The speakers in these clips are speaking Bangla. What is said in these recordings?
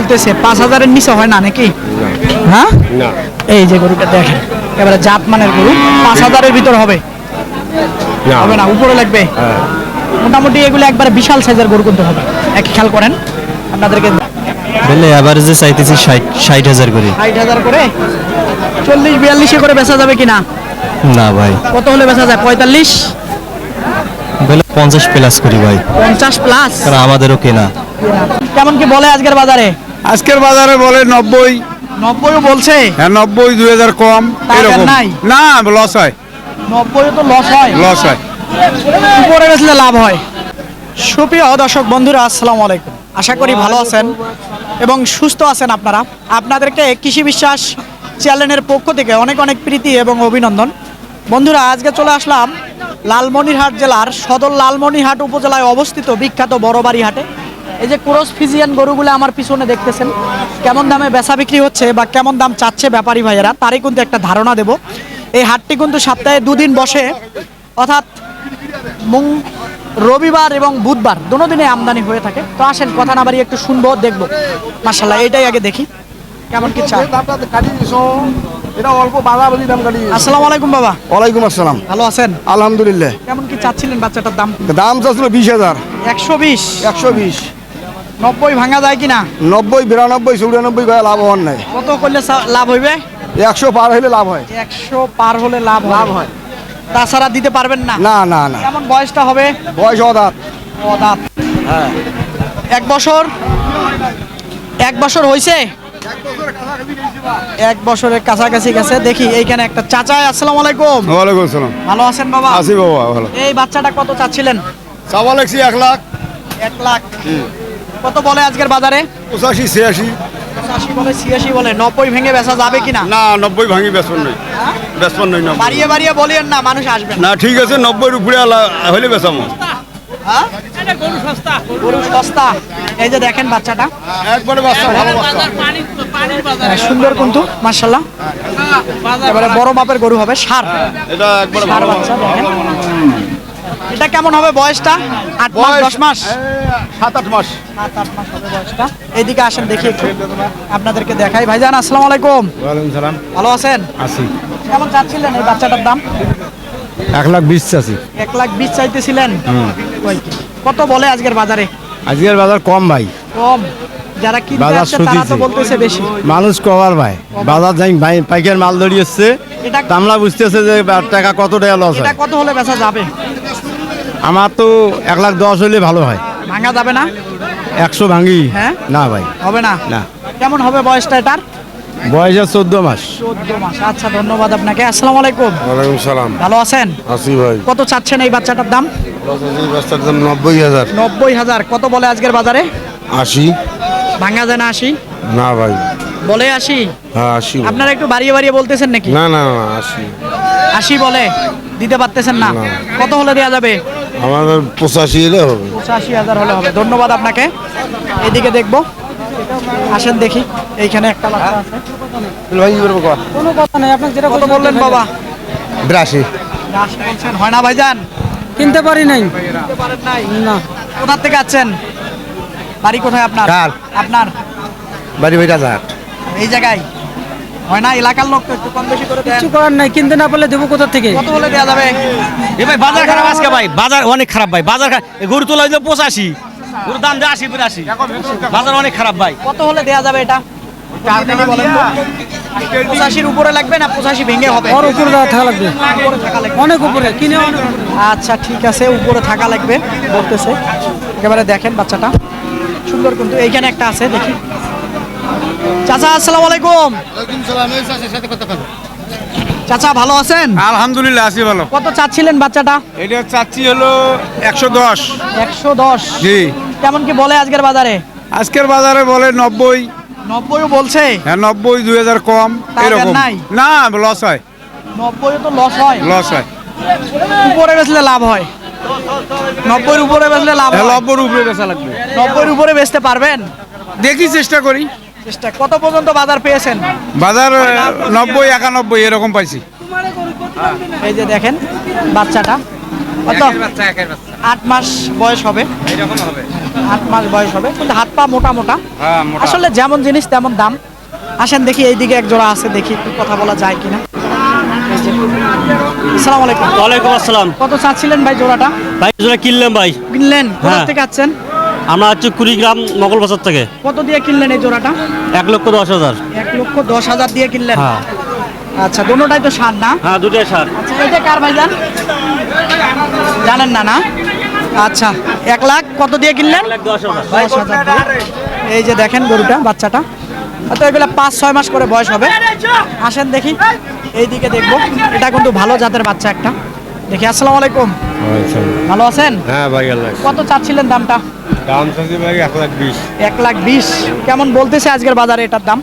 বলতেছে 5,000-এর নিচে হয় না নাকি? হ্যাঁ না এই যে গরুটা দেখেন এবারে জাত মানের গরু 5,000-এর ভিতর হবে হবে না উপরে লাগবে মোটামুটি এগুলো একবারে বিশাল সাইজের গরু কিনতে হবে এক খেয়াল করেন আপনাদেরকে বলে এভারেজে চাইতেছি 60,000 করে 60,000 করে 40-42 করে বেচা যাবে কিনা? না ভাই কত হলে বেচা যায়? 45 বলে 50 প্লাস করি ভাই 50 প্লাস কারণ আমাদেরও কেনা কেমন কি বলে আজকের বাজারে? আজকের বাজারে বলে 90 90ও বলছে হ্যাঁ 90 2000 কম এরকম নাই না লস হয় 90 তো লস হয় লস হয় উপরে বেচলে লাভ হয়। সুপ্রিয় দর্শক বন্ধুরা আসসালামু আলাইকুম, আশা করি ভালো আছেন এবং সুস্থ আছেন আপনারা। আপনাদেরকে কৃষি বিশ্বাস চ্যানেলের পক্ষ থেকে অনেক অনেক প্রীতি এবং অভিনন্দন। বন্ধুরা আজকে চলে আসলাম লালমনিরহাট জেলার সদর লালমনিরহাট উপজেলায় অবস্থিত বিখ্যাত বড়বাড়ি হাটে। এই যে ক্রস ফিজিয়ান গরুগুলো আমার পিছনে দেখতেছেন, কেমন দামে বেচা বিক্রি হচ্ছে বা কেমন দাম চাচ্ছে ব্যাপারী ভাইয়েরা তারই কিন্তু একটা ধারণা দেব। এই হাটটি কিন্তু সপ্তাহে 2 দিন বসে, অর্থাৎ রবিবার এবং বুধবার দোনো দিনে আমদানি হয়ে থাকে। তো আসেন কথা না বাড়ি একটু শুনবো দেখবো। মাশাআল্লাহ এইটাই আগে দেখি কেমন কি চা। এটা অল্প বাজাবাজি দাম কাটি। আসসালামু আলাইকুম বাবা। ওয়ালাইকুম আসসালাম। ভালো আছেন? আলহামদুলিল্লাহ। কেমন কি চাচ্ছিলেন বাচ্চাটার দাম? দাম চাচ্ছিল 20,000 120 120 90 ভাঙা যায় কিনা? 90 92 94 গায়ে লাভ হওয়ার নাই। কত করলে লাভ হইবে? 100 পার হলে লাভ হয় 100 পার হলে লাভ হয়, তাছাড়া দিতে পারবেন না? না না না কেমন বয়সটা হবে? বয়স অদাত দাঁত হ্যাঁ 1 বছর 1 বছর হইছে, 1 বছরের কাছাকাছি গেছে। দেখি এইখানে একটা চাচা। আসসালামু আলাইকুম। ওয়ালাইকুম আসসালাম। ভালো আছেন বাবা? আসি বাবা ভালো। এই বাচ্চাটা কত চাচ্ছিলেন? চাওয়া লাগছি 1 লাখ 1 লাখ। কত বলে আজকের বাজারে? 85 86 85 বলে 86 বলে 90 ভেঙে বেচা যাবে কিনা? না 90 ভাঙি বেচন নাই বেচন নাই না বাড়িয়ে বাড়িয়ে বলেন না, মানুষ আসবে না। না ঠিক আছে 90 এর উপরে হইলে বেচামো হ্যাঁ গরু সস্তা। এই যে দেখেন বাচ্চাটা একবারে বাচ্চা ভালো বাচ্চা সুন্দর কিন্তু মাশাআল্লাহ, এবারে বড় মাপের গরু হবে। ষাঁড় এটা একবারে ষাঁড় ভালো বাচ্চা দেখেন। এটা কেমন হবে বয়সটা? 8 মাস 10 মাস 7-8 মাস 7-8 মাস হবে বয়সটা। এইদিকে আসেন দেখি একটু আপনাদেরকে দেখাই। ভাইজান আসসালামু আলাইকুম। ওয়ালাইকুম সালাম। ভালো আছেন? আসি কেমন চাচ্ছিলেন এই বাচ্চাটার দাম? 1,20,000 চাচ্ছি। 1,20,000 চাইতেছিলেন। কই কি? কত বলে আজকের বাজারে? আজকের বাজার কম ভাই, কম। যারা কিনতে বাজার আসছে তারা তো সুদিছে। বলতেছে বেশি। মানুষ কবার ভাই বাজার যাই ভাই পাইকার মাল ধরিয়েছে এটা তামলা বুঝতেছে যে টাকা কত টাকা লস এটা হয়। কত হলে বেচা যাবে? আমার তো 1,10,000 হলে ভালো হয়। ভাঙা যাবে না? 100 ভাঙি হ্যাঁ না ভাই হবে না। না কেমন হবে বয়সটা এটার? বয়স 14 মাস। 14 মাস। আচ্ছা ধন্যবাদ আপনাকে। আসসালামু আলাইকুম। ওয়ালাইকুম সালাম। ভালো আছেন? আসি ভাই কত চাচ্ছেন এই বাচ্চাটার দাম? রাস্তার দাম 90,000 90,000। কত বলে আজকের বাজারে? 80 ভাঙা যায় না 80 না ভাই বলে? 80 হ্যাঁ 80 আপনারা একটু বাড়িয়ে বাড়িয়ে বলতেছেন নাকি? না না না 80 80 বলে দিতে পারতেছেন না? কত হলে দেওয়া যাবে? আমাদের 85 এলে হবে। 85,000 হলে হবে। ধন্যবাদ আপনাকে। এদিকে দেখবো, আসেন দেখি। এইখানে একটা বাচ্চা আছে। ভাই কি করবো কোনো কথা নাই, আপনি যেটা কত বললেন বাবা? 82 80 বলছেন। হয় না ভাইজান? কিনতে পারি নাই কিনতে পারেন নাই? না। কোথা থেকে আছেন? বাড়ি কোথায় আপনার? কার? আপনার বাড়ি ভাইটা যাক এই জায়গায়। হয় না এলাকার লোক তো একটু কম বেশি করে দেন। কিছু করার নাই, কিনতে না পারলে দেবো কোথা থেকে? কত হলে দেওয়া যাবে? এ ভাই বাজার খারাপ আজকে ভাই, বাজার অনেক খারাপ ভাই। বাজার গরু তোলা হইলো 85, গরুর দাম দেয় 80-85। বাজার অনেক খারাপ ভাই। কত হলে দেওয়া যাবে এটা? আপনি বলেন তো। 85-র উপরে লাগবে না 85 ভেঙে হবে? ওর উপরে থাকা লাগবে, উপরে থাকা লাগবে। অনেক উপরে কিনে অনেক উপরে। আচ্ছা ঠিক আছে, উপরে থাকা লাগবে বলতেছে। একেবারে দেখেন বাচ্চাটা সুন্দর কিন্তু। এইখানে একটা আছে দেখি। চাচা আসসালামু আলাইকুম। চাচা ভালো আছেন? আলহামদুলিল্লাহ আসি ভালো। কত চাচ্ছিলেন বাচ্চাটা? এটা চাচ্ছি হলো 110 110। জি কেমন কি বলে আজকের বাজারে? আজকের বাজারে বলে 90 90ও বলছে। হ্যাঁ 90 2000 কম তাও এরকম নাই? না লস হয় 90ও তো লস হয়। লস হয় উপরে বেচলে লাভ হয়। 90-র উপরে বেচলে লাভ হয়। 90 উপরে বেচা লাগবে। 90-র উপরে বেচতে পারবেন? দেখি চেষ্টা করি। চেষ্টা। কত পর্যন্ত বাজার পেয়েছেন? বাজার 90 91 এরকম পাইছি। এই যে দেখেন বাচ্চাটা কত? 8 মাস বয়স হবে। 8 মাস বয়স হবে, কিন্তু হাত পা মোটা মোটা। আসলে যেমন জিনিস তেমন দাম। আসেন দেখি এইদিকে এক জোড়া আছে, দেখি একটু কথা বলা যায় কিনা। এই যে। আসসালামু আলাইকুম। ওয়ালাইকুম আসসালাম। কত চাচ্ছিলেন ভাই জোড়াটা? ভাই জোড়া কিনলাম ভাই। কিনলেন কোথা হ্যাঁ। থেকে আছেন? আমরা হচ্ছে কুড়িগ্রাম মোগল বাজার থেকে। কত দিয়ে কিনলেন এই জোড়াটা? 1,10,000। 1,10,000 দিয়ে কিনলেন। হ্যাঁ আচ্ছা, দুটোটাই তো সার না? হ্যাঁ, দুটোই সার। আচ্ছা, এটা কার ভাইজান? জানেন না না? আচ্ছা, 1 লাখ কত দিয়ে কিনলেন? 1,10,000। 10,000 দিয়ে। এই যে দেখেন গরুটা, বাচ্চাটা তো এগুলো 5-6 মাস করে বয়স হবে। আসেন দেখি এইদিকে দেখবো। এটা কিন্তু ভালো জাতের বাচ্চা একটা। দেখি। আসসালামু আলাইকুম। ভালো আছেন? হ্যাঁ ভাই আল্লাহ কত চাচ্ছিলেন দামটা? দাম চাচ্ছি ভাই 1,20,000। 1,20,000 কেমন বলতেছে আজকের বাজারে এটার দাম?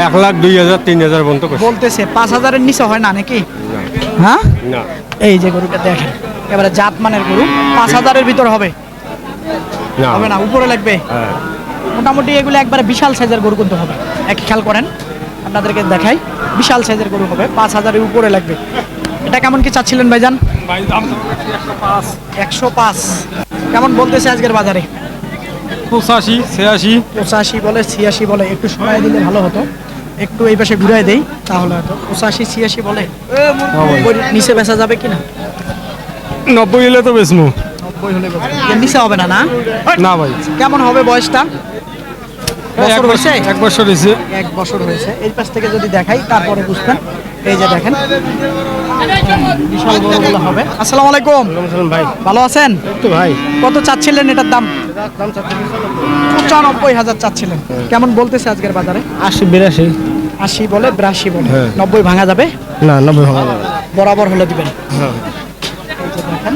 1,02,000 3,000 পর্যন্ত বলতেছে 5,000-এর নিচে হয় না নাকি? হ্যাঁ, না এই যে গরুটা দেখেন, এবারে জাত মানের গরু। 5,000-এর ভিতর হবে? হবে না, উপরে লাগবে। হ্যাঁ মোটামুটি এগুলো একবারে বিশাল সাইজের গরু কিন্তু হবে। এক খেয়াল করেন, আপনাদেরকে দেখাই, বিশাল সাইজের গরু হবে, 5,000-এর উপরে লাগবে। এটা কেমন কি চাচ্ছিলেন ভাইজান? 105 কেমন বলতেছে আজকের বাজারে? 85 86 85 বলে, 86 বলে। একটু সময় দিলে ভালো হতো, একটু এই পাশে ঘুরাই দেই তাহলে হয়তো। 85-86 বলে। ওই নিচে বেচা যাবে কিনা? 90 হলে তো বেচমু। 90 হলে বেচা যাবে। এর নিচে হবে না? না না ভাই, কেমন হবে বয়সটা? বছর হয়েছে? 1 বছর হয়েছে। 1 বছর হয়েছে। এই পাশ থেকে যদি দেখাই তারপরে বুঝবেন। এই যে দেখেন, বিশাল বড়গুলো হবে। আসসালামু আলাইকুম ভাই ভালো আছেন? তো ভাই কত চাচ্ছিলেন এটার দাম? 95,000 চাচ্ছিলেন। কেমন বলতেছে আজকের বাজারে? 80 80 বলে, 82 বলে। হ্যাঁ। 90 ভাঙা যাবে? না 90 হবে না। বরাবর হলে দিবেন। হ্যাঁ এই যে দেখেন,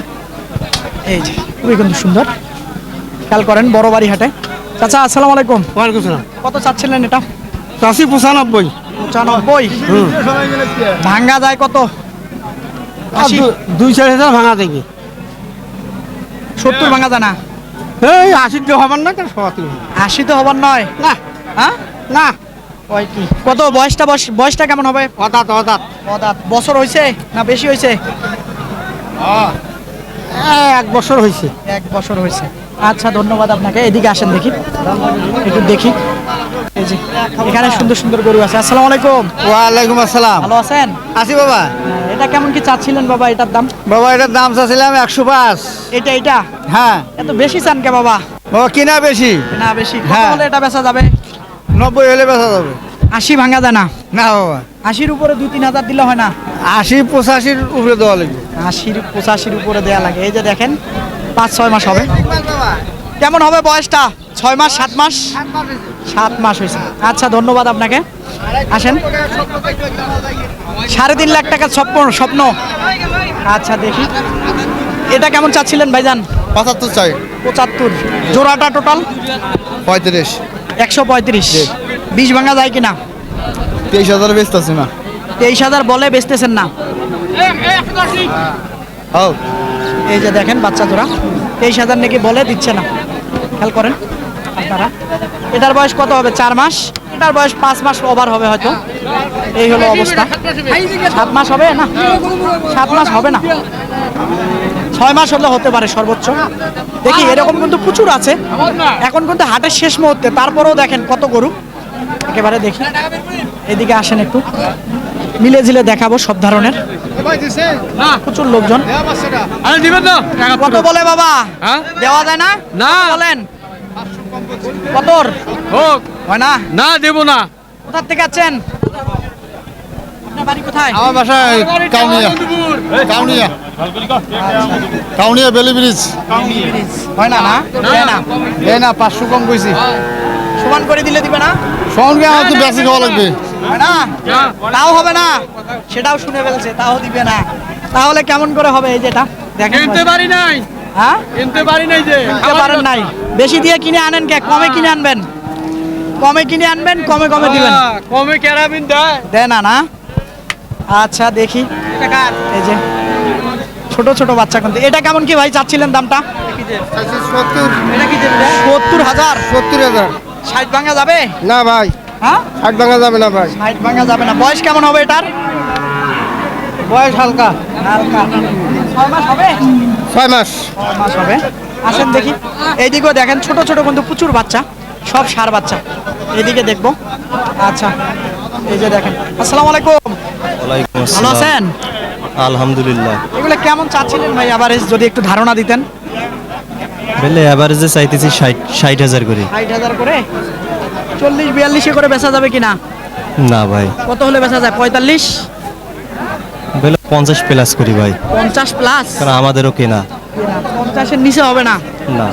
এই যে খুবই কিন্তু সুন্দর। খেয়াল করেন, বড় বাড়ি হাটে। চাচা আসসালামু আলাইকুম। ওয়ালাইকুম আসসালাম। কত চাচ্ছিলেন এটা? 85 95। ভাঙ্গা যায় কত? 80? 2-4 ভাঙা দেখি। 70 ভাঙা যায় না? এই 80 তো হবার না, কেন 70? 80 তো হবার নয়। না হ্যাঁ, না, ওই কি কত বয়সটা কেমন হবে? হঠাৎ দাঁত বছর হয়েছে না বেশি হয়েছে? 1 বছর হয়েছে। 1 বছর হয়েছে। আচ্ছা, ধন্যবাদ আপনাকে। এদিকে আসেন দেখি, একটু দেখি। এই যে এখানে সুন্দর সুন্দর গরু আছে। আসসালামু আলাইকুম। ওয়ালাইকুম আসসালাম। ভালো আছেন? আসি বাবা। এটা কেমন কি চাচ্ছিলেন বাবা এটার দাম? বাবা এটার দাম চাচ্ছিলাম 105। এটা হ্যাঁ এত বেশি চান কে বাবা? বাবা কিনা বেশি। না বেশি। কত হ্যাঁ। হলে এটা বেচা যাবে? 90 হলে বেচা যাবে। 80 ভাঙা যায় না? না বাবা, 80-র উপরে 2-3 হাজার দিলে হয় না? 80-85 উপরে দেওয়া লাগবে। 80-85-র উপরে দেয়া লাগে। এই যে দেখেন, 5-6 মাস হবে। কেমন হবে বয়সটা? 6 মাস 7 মাস? 7 মাস হয়েছে। আচ্ছা, ধন্যবাদ আপনাকে। আসেন। 3.5 লাখ টাকার স্বপ্ন। আচ্ছা, দেখি এটা কেমন চাচ্ছিলেন ভাইজান? 75 চাই। 75। জোড়াটা টোটাল 35। 135। 20 ভাঙা যায় কিনা? 23,000 বেচতেছি না। 23,000 বলে, বেচতেছেন না? এই যে দেখেন বাচ্চা জোড়া, 23,000 নাকি বলে, দিচ্ছে না। খেয়াল করেন আপনারা। এটার বয়স কত হবে? 4 মাস। এটার বয়স 5 মাস ওভার হবে হয়তো। এই হলো অবস্থা। 7 মাস হবে না? 7 মাস হবে না, 6 মাস হলে হতে পারে সর্বোচ্চ। দেখি, এরকম কিন্তু প্রচুর আছে এখন কিন্তু হাটের শেষ মুহূর্তে। তারপরেও দেখেন কত গরু একেবারে। দেখি এদিকে আসেন, একটু মিলে ঝিলে দেখাবো সব ধরনের। প্রচুর লোকজন। কত বলে বাবা? দেওয়া যায় না? না। বলেন কতর হোক হয় না? না, দেব না। কোথা থেকে আছেন? আপনার বাড়ি কোথায়? আমার বাসায় কাউনিয়া বেলি ব্রিজ। হয় না? না দেয় না? এই না 500 কম কইছি। সমান করে দিলে দিবে না? সঙ্গে আমার তো বেশি খাওয়া লাগবে। হয় না? তাও হবে না? সেটাও শুনে ফেলছে, তাও দিবে না। তাহলে কেমন করে হবে? এই যেটা দেখেন, পারি নাই, হ্যাঁ কিনতে পারি নাই যে। কিনতে পারেন নাই। বেশি দিয়ে কিনে আনেন কে? কমে কিনে আনবেন, কমে কিনে আনবেন, কমে দিবেন। কমে কেরাবিন দেয়। দেয় না? না। আচ্ছা, দেখি। এই যে ছোট ছোট বাচ্চা কিন্তু। এটা কেমন কি ভাই চাচ্ছিলেন দামটা? 70,000। 70,000 60 ভাঙা যাবে? না ভাই, হ্যাঁ, 60 ভাঙা যাবে না ভাই। 60 ভাঙা যাবে না। বয়স কেমন হবে এটার? বয়স হালকা। হালকা 6 মাস হবে? 6 মাস। 6 মাস হবে। আসেন দেখি এইদিকেও দেখেন ছোট ছোট কিন্তু প্রচুর বাচ্চা, সব ষাঁড় বাচ্চা। এইদিকে দেখবো। আচ্ছা, এই যে দেখেন। আসসালামু আলাইকুম, ওয়ালাইকুম ভালো আছেন? আলহামদুলিল্লাহ। এগুলো কেমন চাচ্ছিলেন ভাই এভারেজ, যদি একটু ধারণা দিতেন? বলে এভারেজে চাইতেছি 60,000 করে। 60,000 করে, 40-42 করে বেচা যাবে কিনা? না ভাই, কত হলে বেচা যায়? 45? বলে 50 প্লাস করি ভাই, 50 প্লাস? কারণ আমাদেরও কেনা। 50-এর নিচে হবে না, না,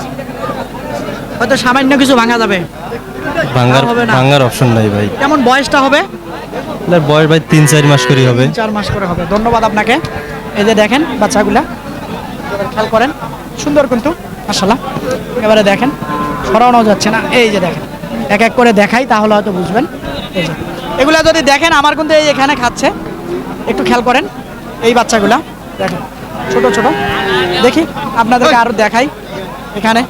হয়তো সামান্য কিছু ভাঙা যাবে। হবে না। ভাঙার অপশন নাই ভাই। কেমন বয়সটা হবে? এটার বয়স ভাই 3-4 মাস করে হবে। 4 মাস করে হবে। ধন্যবাদ আপনাকে। এই যে দেখেন বাচ্চাগুলা, খেয়াল করেন, সুন্দর কিন্তু মাশাআল্লাহ। এবারে দেখেন, সরানো যাচ্ছে না। এই যে দেখেন, এক এক করে দেখাই তাহলে হয়তো বুঝবেন। এই যে এগুলা যদি দেখেন, আমার কিন্তু এই এখানে খাচ্ছে, একটু খেয়াল করেন এই বাচ্চাগুলা দেখেন, ছোট ছোট। দেখি আপনাদেরকে আরো দেখাই। এখানে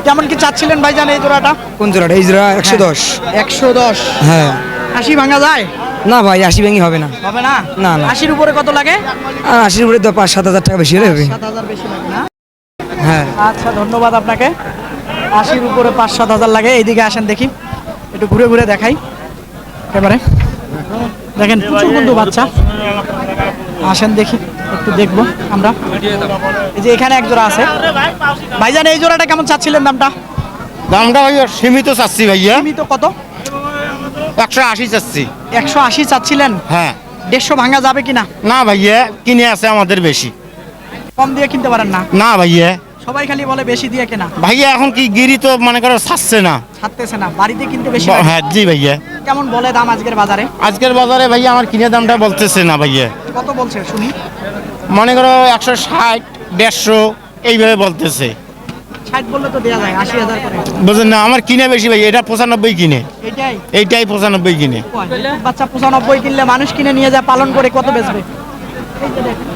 কেমন কি চাচ্ছিলেন ভাইজান এই জোড়াটা? কোন জোড়াটা? এই জোড়া 110। 110? হ্যাঁ। 80 ভাঙা যায়? না ভাই, 80 ভেঙে হবে না। হবে না? না, না। 80-র উপরে কত লাগে? আর 80-র উপরে 5-7 হাজার টাকা বেশি হলে হবে। 7,000 বেশি লাগে না? হ্যাঁ। আচ্ছা, ধন্যবাদ আপনাকে। 80-র উপরে 5-7 হাজার লাগে। এইদিকে আসেন দেখি, একটু ঘুরে ঘুরে দেখাই। একেবারে দেখেন প্রচুর কিন্তু বাচ্চা। আসেন দেখি, একটু দেখবো আমরা। এই যে এখানে এক জোড়া আছে। ভাইজান এই জোড়াটা কেমন চাচ্ছিলেন দামটা? দামটা ভাইয়া সীমিত চাচ্ছি ভাইয়া, তুমি তো কত? 180 চাচ্ছি। 180 চাচ্ছিলেন? হ্যাঁ। 150 ভাঙা যাবে কিনা? না ভাইয়া, কিনে আছে আমাদের বেশি। কম দিয়ে কিনতে পারেন না? না ভাইয়া, সবাই খালি বলে বেশি দিয়ে কেনা। ভাইয়া এখন কি গিরি তো মনে করো ছাড়ছে না। ছাড়তেছে না, বাড়িতে কিনতে বেশি লাগে। হ্যাঁ জি ভাইয়া। কেমন বলে দাম আজকের বাজারে? আজকের বাজারে ভাইয়া আমার কিনে দামটা বলতেছে না ভাইয়া, কত বলছে শুনি? মনে করো 160, 150 এইভাবে বলতেছে। 60 বললে তো দেয়া যায়, 80,000 করে। বুঝলেন না, আমার কিনে বেশি ভাইয়া, এটা 95 কিনে, এটাই এইটাই 95 কিনে। বাচ্চা 95 কিনলে মানুষ কিনে নিয়ে যায়, পালন করে কত বেচবে? এই যে দেখেন,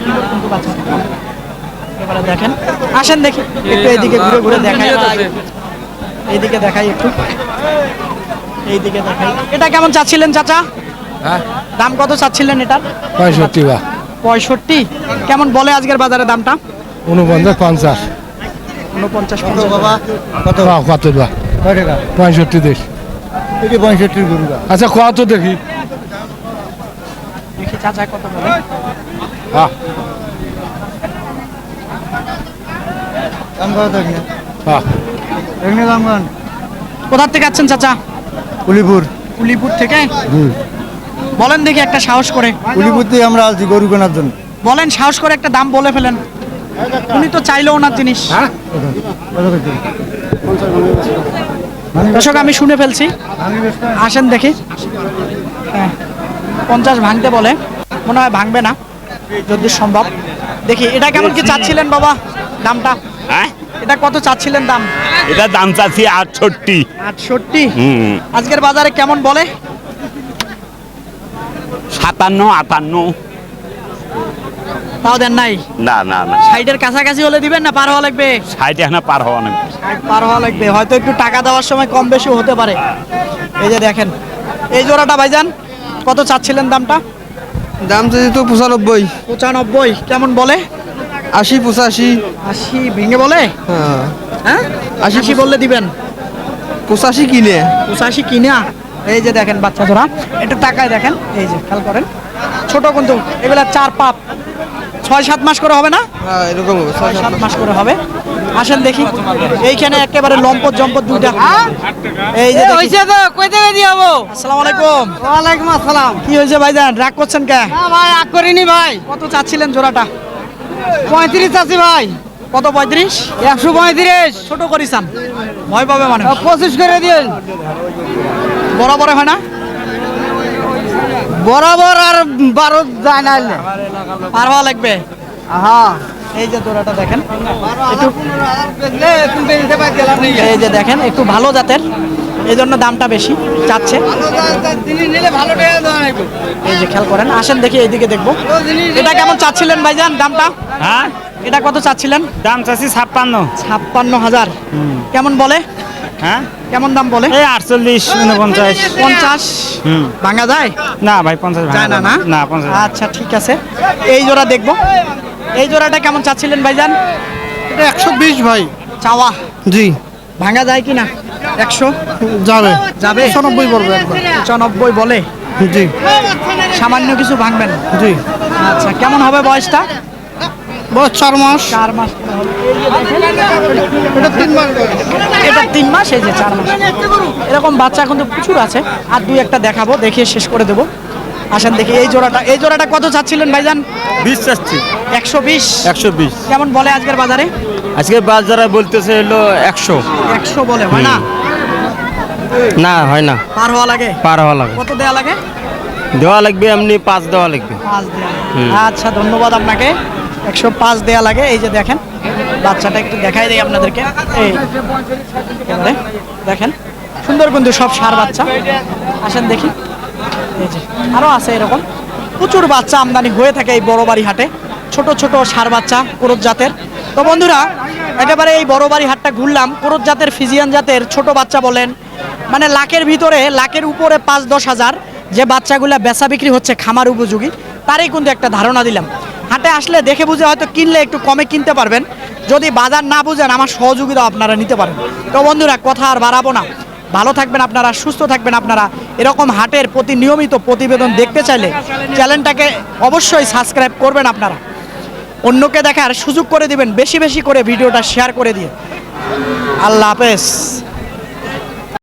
সুন্দর কিন্তু বাচ্চা। এবারে দেখেন, আসেন দেখি একটু এইদিকে ঘুরে ঘুরে দেখাই। এইদিকে দেখাই একটু, এইদিকে দেখাই। এটা কেমন চাচ্ছিলেন চাচা? দাম কত চাচ্ছিলেন এটার? 65 বা 65? কেমন বলে আজকের বাজারে দামটা? 49, 50। 49-50 বাবা। কত কত বা কয় টাকা? 65 দেশ। এটি 65 গরু। আচ্ছা কত দেখি। দেখি চাচা কত বলে। হ্যাঁ। দাম কত দেখি? হ্যাঁ। এমনি দাম কোন? কোথা থেকে আছেন চাচা? উলিপুর। উলিপুর থেকে? বলেন দেখি একটা সাহস করে। উলিপুর থেকে আমরা আসছি গরু কেনার জন্য। বলেন, সাহস করে একটা দাম বলে ফেলেন। উনি তো চাইলো ওনার জিনিস। দর্শক আমি শুনে ফেলছি, আসেন দেখি। হ্যাঁ, 50 ভাঙতে বলে, মনে হয় ভাঙবে না যদি সম্ভব। দেখি এটা কেমন কি চাচ্ছিলেন বাবা দামটা? হ্যাঁ, এটা কত চাচ্ছিলেন দাম? এটা দাম চাচ্ছি 68। 68? হুম, আজকের বাজারে কেমন বলে? 57, 58। তাও দেন নাই? না না না, 60-এর কাছাকাছি হলে দিবেন না পার হওয়া লাগবে? 60 এখন পার হওয়া নাকি। 60 পার হওয়া লাগবে, হয়তো একটু টাকা দেওয়ার সময় কম বেশি হতে পারে। এই যে দেখেন এই জোড়াটা ভাইজান কত চাচ্ছিলেন দামটা? দাম যদি তো 95। 95? কেমন বলে? 80, 85। 80 ভেঙে বলে? হ্যাঁ। হ্যাঁ, 80 বললে দিবেন? 85 কিনে। 85 কিনা? এই যে দেখেন বাচ্চা জোড়া, একটু টাকায় দেখেন। এই যে খেয়াল করেন, ছোট কিন্তু এগুলা 4 পাপ, 6-7 মাস করে হবে না? হ্যাঁ, এরকম হবে। 6-7 মাস করে হবে। আসেন দেখি, এইখানে একেবারে লম্পট জম্পট দুইটা। এই যে হইছে তো, কই থেকে দিয়াবো? আসসালামু আলাইকুম। ওয়ালাইকুম আসসালাম। কি হয়েছে ভাইজান, রাগ করছেন কে? না ভাই, রাগ করিনি ভাই। কত চাচ্ছিলেন জোড়াটা? 35 আছে ভাই। কত? 35? 135। ছোট করিসাম, ভয় পাবে মানে। 25 করে দিন। বরাবর হয় না? বরাবর আর 12 যায় না। পার হওয়া লাগবে। হ্যাঁ। এই যে জোড়াটা দেখেন, একটু এই যে দেখেন একটু ভালো জাতের, এই জন্য দামটা বেশি চাচ্ছে। এই যে খেয়াল করেন, আসেন দেখি এইদিকে দেখবো। এটা কেমন চাচ্ছিলেন ভাইজান দামটা? হ্যাঁ, এটা কত চাচ্ছিলেন? দাম চাচ্ছি 56। 56,000? কেমন বলে? হ্যাঁ, কেমন দাম বলে? এই 48, 49। 50 ভাঙা যায়? না ভাই, 50 যায় না? না 50। আচ্ছা ঠিক আছে, এই জোড়া দেখবো। এই জোড়াটা কেমন চাচ্ছিলেন ভাইজান? এটা 120 ভাই। চাওয়া জি ভাঙা যায় কি না? 100 যাবে যাবে? 95 পড়বে একবার। 95 বলে, জি সামান্য কিছু ভাঙবেন। জি। আচ্ছা, কেমন হবে বয়সটা? বয়স 4 মাস। 4 মাস। এটা 3 মাস বয়স। এটা 3 মাস, এই যে 4 মাস। এরকম বাচ্চা কিন্তু প্রচুর আছে, আর দুই একটা দেখাবো, দেখিয়ে শেষ করে দেবো। আসেন দেখি এই জোড়াটা কত চাচ্ছিলেন ভাইজান? 20 চাচ্ছি। 120। 120 কেমন বলে আজকের বাজারে? আজকে বাজারে বলতেছে হলো 100। 100 বলে, হয় না? না হয় না, পার হওয়া লাগে। পার হওয়া লাগে। কত দেয়া লাগে? দেওয়া লাগবে এমনি 5 দেওয়া লাগবে। 5 দেয়া লাগে। আচ্ছা, ধন্যবাদ আপনাকে। 105 দেয়া লাগে। এই যে দেখেন বাচ্চাটা, একটু দেখাই দেই আপনাদেরকে। এই এবারে দেখেন, সুন্দর কিন্তু সব ষাঁড় বাচ্চা। আসেন দেখি, এই যে আরো আছে এরকম প্রচুর বাচ্চা আমদানি হয়ে থাকে এই বড়বাড়ি হাটে, ছোট ছোট ষাঁড় বাচ্চা ক্রোধ জাতের। তো বন্ধুরা, একেবারে এই বড়বাড়ি হাটটা ঘুরলাম। ক্রোধ জাতের, ফিজিয়ান জাতের ছোট বাচ্চা বলেন, মানে লাখের ভিতরে, লাখের উপরে 5-10 হাজার যে বাচ্চাগুলা বেচা বিক্রি হচ্ছে খামার উপযোগী, তারই কিন্তু একটা ধারণা দিলাম। হাটে আসলে দেখে বুঝে হয়তো কিনলে একটু কমে কিনতে পারবেন। যদি বাজার না বুঝেন, আমার সহযোগিতা আপনারা নিতে পারেন। তো বন্ধুরা, কথা আর বাড়াবো না। ভালো থাকবেন আপনারা, সুস্থ থাকবেন আপনারা। এরকম হাটের প্রতি নিয়মিত প্রতিবেদন দেখতে চাইলে চ্যানেলটাকে অবশ্যই সাবস্ক্রাইব করবেন আপনারা। অন্যকে দেখার সুযোগ করে দিবেন, বেশি বেশি করে ভিডিওটা শেয়ার করে দিয়ে। আল্লাহ হাফেজ।